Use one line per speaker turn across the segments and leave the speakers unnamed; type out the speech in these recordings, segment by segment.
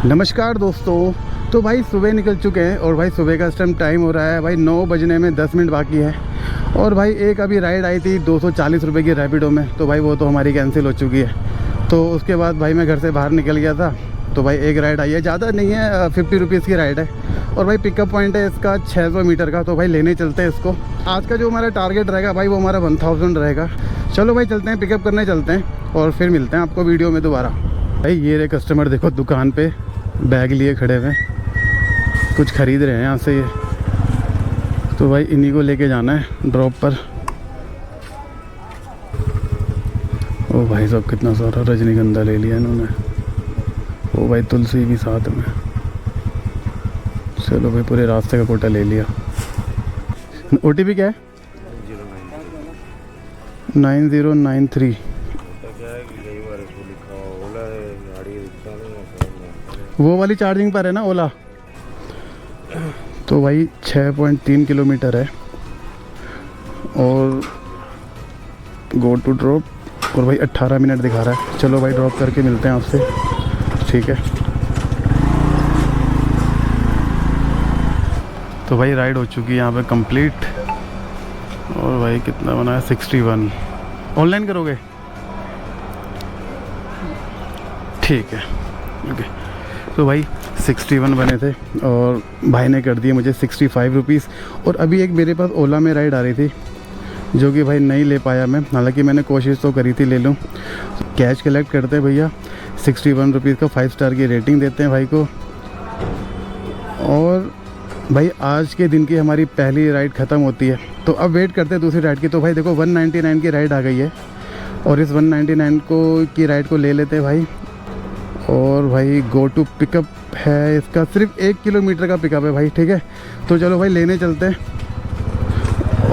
नमस्कार दोस्तों। तो भाई सुबह निकल चुके हैं और भाई सुबह का इस टाइम हो रहा है भाई 9 बजने में 10 मिनट बाकी है। और भाई एक अभी राइड आई थी 240 रुपये की रैपिडो में, तो भाई वो तो हमारी कैंसिल हो चुकी है। तो उसके बाद भाई मैं घर से बाहर निकल गया था, तो भाई एक राइड आई है, ज़्यादा नहीं है, 50 रुपीज़ की राइड है। और भाई पिकअप पॉइंट है इसका 600 मीटर का, तो भाई लेने चलते हैं इसको। आज का जो हमारा टारगेट रहेगा भाई वो हमारा 1000 रहेगा। चलो भाई चलते हैं, पिकअप करने चलते हैं और फिर मिलते हैं आपको वीडियो में दोबारा। भाई ये रहे कस्टमर, देखो दुकान पे बैग लिए खड़े हुए, कुछ खरीद रहे हैं यहाँ से ये। तो भाई इन्हीं को लेके जाना है ड्रॉप पर। ओ भाई साहब कितना सारा रजनीगंधा ले लिया इन्होंने। ओ भाई तुलसी भी साथ में। चलो भाई पूरे रास्ते का कोटा ले लिया। OTP क्या है? 9093। वो वाली चार्जिंग पर है ना ओला। तो भाई 6.3 किलोमीटर है और गो टू ड्रॉप। और भाई 18 मिनट दिखा रहा है। चलो भाई ड्रॉप करके मिलते हैं आपसे, ठीक है। तो भाई राइड हो चुकी है यहाँ पे कंप्लीट। और भाई कितना बना है? 61। ऑनलाइन करोगे? ठीक है, ओके। तो भाई 61 बने थे और भाई ने कर दिए मुझे 65 रुपीज़। और अभी एक मेरे पास ओला में राइड आ रही थी जो कि भाई नहीं ले पाया मैं, हालांकि मैंने कोशिश तो करी थी ले लूँ। कैश कलेक्ट करते हैं भैया, 61 रुपीज़ का 5 स्टार की रेटिंग देते हैं भाई को। और भाई आज के दिन की हमारी पहली राइड ख़त्म होती है, तो अब वेट करते हैं दूसरी राइड की। तो भाई देखो 199 की राइड आ गई है और इस 199 की राइड को ले लेते हैं भाई। और भाई गो टू पिकअप है इसका, सिर्फ 1 किलोमीटर का पिकअप है भाई, ठीक है। तो चलो भाई लेने चलते हैं।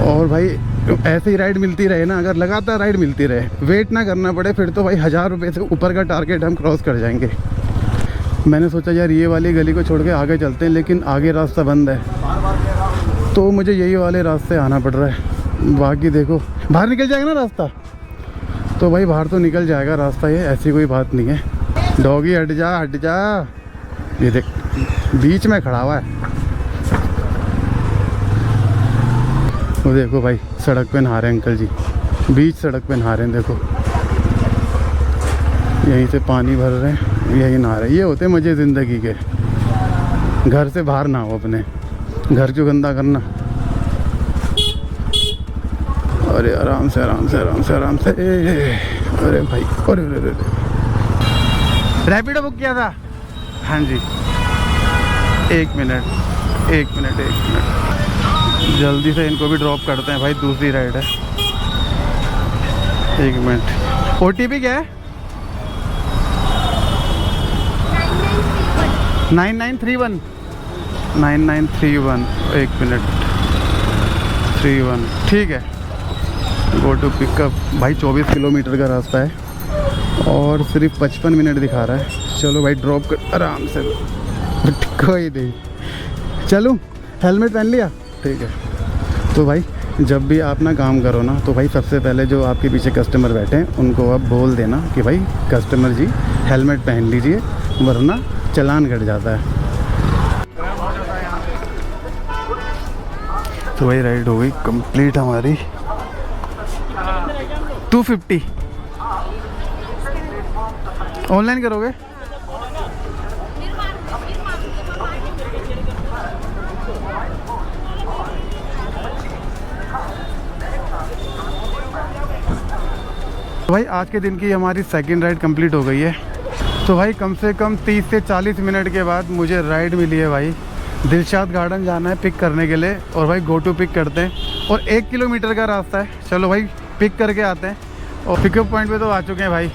और भाई ऐसे ही राइड मिलती रहे ना, अगर लगातार राइड मिलती रहे, वेट ना करना पड़े, फिर तो भाई 1000 रुपये से ऊपर का टारगेट हम क्रॉस कर जाएंगे। मैंने सोचा यार ये वाली गली को छोड़ के आगे चलते हैं, लेकिन आगे रास्ता बंद है, तो मुझे यही वाले रास्ते आना पड़ रहा है। बाकी देखो बाहर निकल जाएगा ना रास्ता, तो भाई बाहर तो निकल जाएगा रास्ता, ये ऐसी कोई बात नहीं है। डॉगी हट जा हट जा, ये देख बीच में खड़ा हुआ है। वो देखो भाई सड़क पे नहा रहे हैं अंकल जी, बीच सड़क पे नहा रहे हैं। देखो यहीं से पानी भर रहे हैं, यही नहा रहे हैं। ये होते मज़े ज़िंदगी के। घर से बाहर ना हो, अपने घर क्यों गंदा करना। अरे आराम से आराम से आराम से आराम से। अरे भाई अरे रैपिडो बुक किया था। हाँ जी, एक मिनट जल्दी से इनको भी ड्रॉप करते हैं भाई, दूसरी राइड है। 1 मिनट। OTP क्या है? 9931। 9931। 1 मिनट 31, ठीक है। गो टू पिकअप भाई 24 किलोमीटर का रास्ता है और सिर्फ 55 मिनट दिखा रहा है। चलो भाई ड्रॉप कर आराम से, कोई नहीं। चलूँ, हेलमेट पहन लिया, ठीक है। तो भाई जब भी आप ना काम करो ना, तो भाई सबसे पहले जो आपके पीछे कस्टमर बैठे हैं उनको आप बोल देना कि भाई कस्टमर जी हेलमेट पहन लीजिए, वरना चालान कट जाता है। तो भाई राइड हो गई कंप्लीट हमारी। 250। ऑनलाइन करोगे? तो भाई आज के दिन की हमारी सेकंड राइड कंप्लीट हो गई है। तो भाई कम से कम 30 से 40 मिनट के बाद मुझे राइड मिली है भाई। दिलशाद गार्डन जाना है पिक करने के लिए, और भाई गो टू पिक करते हैं। और 1 किलोमीटर का रास्ता है। चलो भाई पिक करके आते हैं। और पिकअप पॉइंट पे तो आ चुके हैं भाई।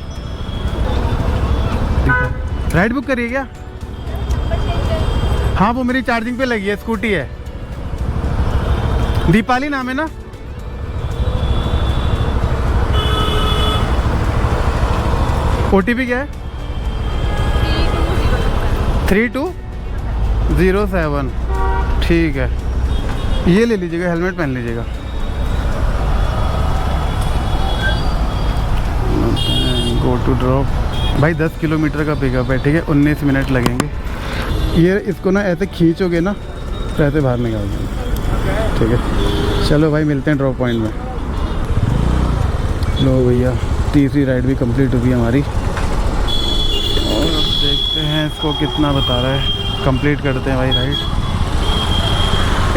राइड बुक करिए क्या? हाँ वो मेरी चार्जिंग पे लगी है, स्कूटी है। दीपाली नाम है ना? OTP क्या है? 3207। ठीक है, ये ले लीजिएगा, हेलमेट पहन लीजिएगा। गो टू ड्रॉप भाई 10 किलोमीटर का पिकअप है, ठीक है। 19 मिनट लगेंगे। ये इसको ना ऐसे खींचोगे ना तो ऐसे बाहर निकाल देंगे। ठीक है, चलो भाई मिलते हैं ड्रॉप पॉइंट में। लो भैया, तीसरी राइड भी कंप्लीट हुई हमारी और अब देखते हैं इसको कितना बता रहा है। कंप्लीट करते हैं भाई राइड।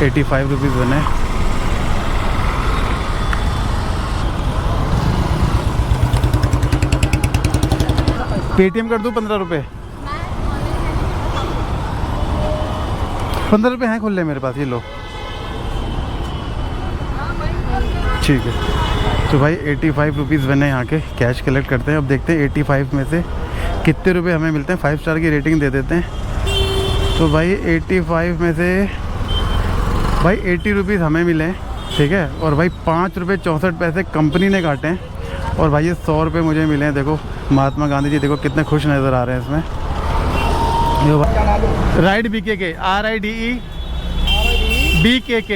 85 रुपीज़ बने। पेटीएम कर दूँ 15 रुपये? 15 रुपये हैं खुले मेरे पास, ये लो। ठीक है, तो भाई 85 रुपीज़ बने यहाँ के। कैश कलेक्ट करते हैं। अब देखते हैं 85 में से कितने रुपए हमें मिलते हैं। 5 स्टार की रेटिंग दे देते हैं। तो भाई 85 में से भाई 80 रुपीज़ हमें मिले हैं। ठीक है, और भाई 5 रुपये 64 पैसे कंपनी ने काटे हैं। और भाई ये 100 रुपये मुझे मिले हैं। देखो महात्मा गांधी जी देखो कितने खुश नज़र आ रहे हैं इसमें। Ride BKK RIDE BKK।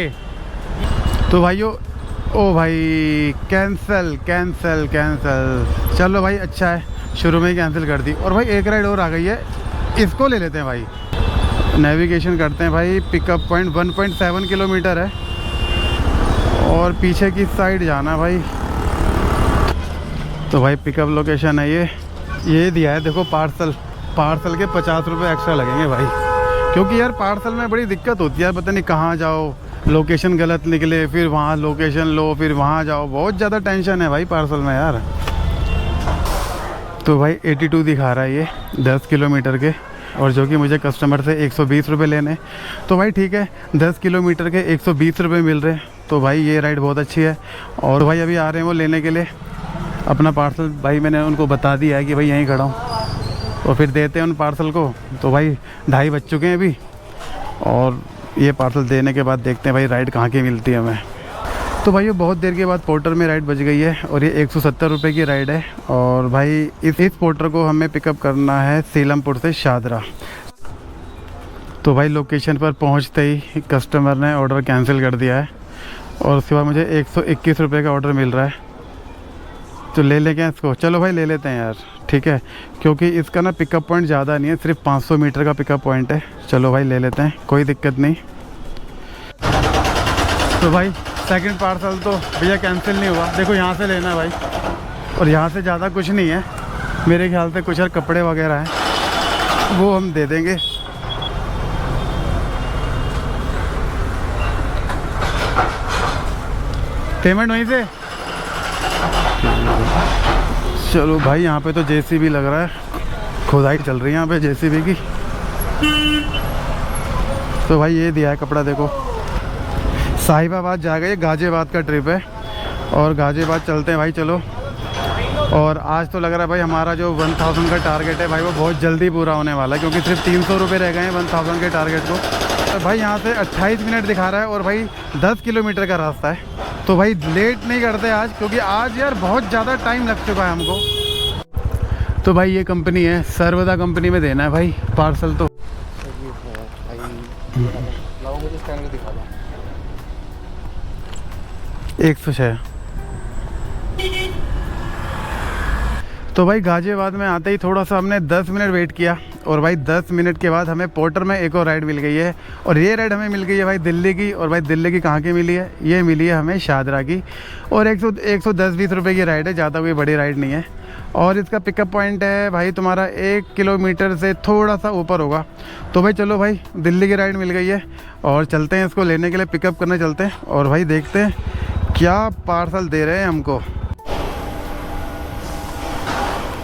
तो भाइयों, ओ भाई कैंसिल कैंसिल कैंसिल। चलो भाई अच्छा है, शुरू में ही कैंसिल कर दी। और भाई एक राइड और आ गई है, इसको ले लेते हैं भाई। नेविगेशन करते हैं भाई। पिकअप पॉइंट 1.7 किलोमीटर है और पीछे की साइड जाना है भाई। तो भाई पिकअप लोकेशन है ये दिया है। देखो पार्सल के 50 रुपये एक्स्ट्रा लगेंगे भाई, क्योंकि यार पार्सल में बड़ी दिक्कत होती है। पता नहीं कहाँ जाओ, लोकेशन गलत निकले, फिर वहाँ लोकेशन लो, फिर वहाँ जाओ। बहुत ज़्यादा टेंशन है भाई पार्सल में यार। तो भाई 82 दिखा रहा है ये 10 किलोमीटर के, और जो कि मुझे कस्टमर से 120 रुपये लेने। तो भाई ठीक है, 10 किलोमीटर के 120 रुपये मिल रहे हैं। तो भाई ये राइड बहुत अच्छी है। और भाई अभी आ रहे हैं वो लेने के लिए अपना पार्सल। भाई मैंने उनको बता दिया है कि भाई यहीं खड़ा हूँ, और फिर देते हैं उन पार्सल को। तो भाई 2:30 बज चुके हैं अभी, और ये पार्सल देने के बाद देखते हैं भाई राइड कहाँ की मिलती है हमें। तो भाई ये बहुत देर के बाद पोर्टर में राइड बज गई है, और ये 170 रुपये की राइड है। और भाई इस पोर्टर को हमें पिकअप करना है सीलमपुर से शादरा। तो भाई लोकेशन पर पहुंचते ही कस्टमर ने ऑर्डर कैंसिल कर दिया है, और उसके बाद मुझे 121 रुपये का ऑर्डर मिल रहा है। तो ले लें क्या इसको? चलो भाई ले लेते हैं यार। ठीक है, क्योंकि इसका ना पिकअप पॉइंट ज़्यादा नहीं है, सिर्फ 500 मीटर का पिकअप पॉइंट है। चलो भाई ले लेते हैं, कोई दिक्कत नहीं। तो भाई सेकंड पार्सल तो भैया कैंसिल नहीं हुआ। देखो यहाँ से लेना है भाई, और यहाँ से ज़्यादा कुछ नहीं है मेरे ख्याल से। कुछ और कपड़े वगैरह हैं, वो हम दे देंगे। पेमेंट वहीं से। चलो भाई यहाँ पे तो JCB लग रहा है, खुदाई चल रही है यहाँ पे JCB की। तो भाई ये दिया है कपड़ा। देखो साहिबाबाद जाएगा, ये गाजियाबाद का ट्रिप है, और गाजियाबाद चलते हैं भाई। चलो, और आज तो लग रहा है भाई हमारा जो 1000 का टारगेट है भाई वो बहुत जल्दी पूरा होने वाला है, क्योंकि सिर्फ 300 रुपये रह गए हैं 1000 के टारगेट को। तो भाई यहाँ से 28 मिनट दिखा रहा है, और भाई 10 किलोमीटर का रास्ता है। तो भाई लेट नहीं करते आज, क्योंकि आज यार बहुत ज़्यादा टाइम लग चुका है हमको। तो भाई ये कंपनी है, सर्वदा कंपनी में देना है भाई पार्सल। तो मुझे स्कैनर दिखा दो। 106। तो भाई गाजियाबाद में आते ही थोड़ा सा हमने 10 मिनट वेट किया, और भाई 10 मिनट के बाद हमें पोर्टर में एक और राइड मिल गई है। और ये राइड हमें मिल गई है भाई दिल्ली की। और भाई दिल्ली की कहाँ की मिली है? ये मिली है हमें शादरा की, और 110-120 रुपये की राइड है, ज़्यादा कोई बड़ी राइड नहीं है। और इसका पिकअप पॉइंट है भाई तुम्हारा 1 किलोमीटर से थोड़ा सा ऊपर होगा। तो भाई चलो भाई दिल्ली की राइड मिल गई है, और चलते हैं इसको लेने के लिए, पिकअप करने चलते हैं। और भाई देखते हैं क्या पार्सल दे रहे हैं हमको।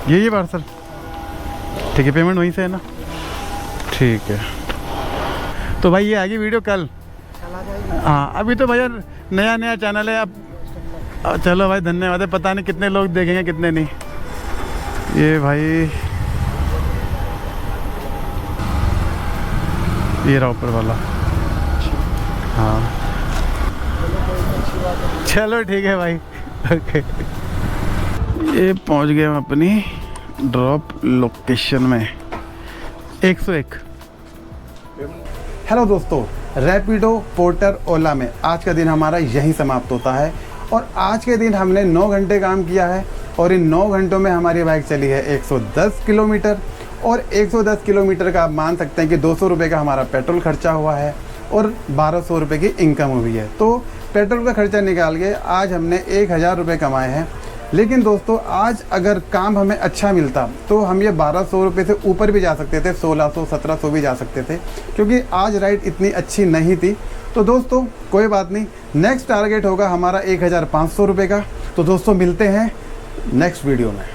ये पार्सल ठीक है, पेमेंट वहीं से है ना? ठीक है। तो भाई ये आएगी वीडियो कल। हाँ अभी तो भैया नया चैनल है अब। चलो भाई धन्यवाद है। पता नहीं कितने लोग देखेंगे कितने नहीं। ये भाई ये रहा ऊपर वाला। हाँ चलो ठीक है भाई। ओके ये पहुंच गए हम अपनी ड्रॉप लोकेशन में 101।
हेलो दोस्तों, रैपिडो, पोर्टर, ओला में आज का दिन हमारा यहीं समाप्त होता है। और आज के दिन हमने 9 घंटे काम किया है, और इन 9 घंटों में हमारी बाइक चली है 110 किलोमीटर। और 110 किलोमीटर का आप मान सकते हैं कि 200 रुपये का हमारा पेट्रोल खर्चा हुआ है और 1200 रुपये की इनकम हुई है। तो पेट्रोल का खर्चा निकाल के आज हमने 1000 रुपये कमाए हैं। लेकिन दोस्तों आज अगर काम हमें अच्छा मिलता तो हम ये 1200 रुपये से ऊपर भी जा सकते थे, 1600 1700 भी जा सकते थे, क्योंकि आज राइड इतनी अच्छी नहीं थी। तो दोस्तों कोई बात नहीं, नेक्स्ट टारगेट होगा हमारा 1500 रुपये का। तो दोस्तों मिलते हैं नेक्स्ट वीडियो में।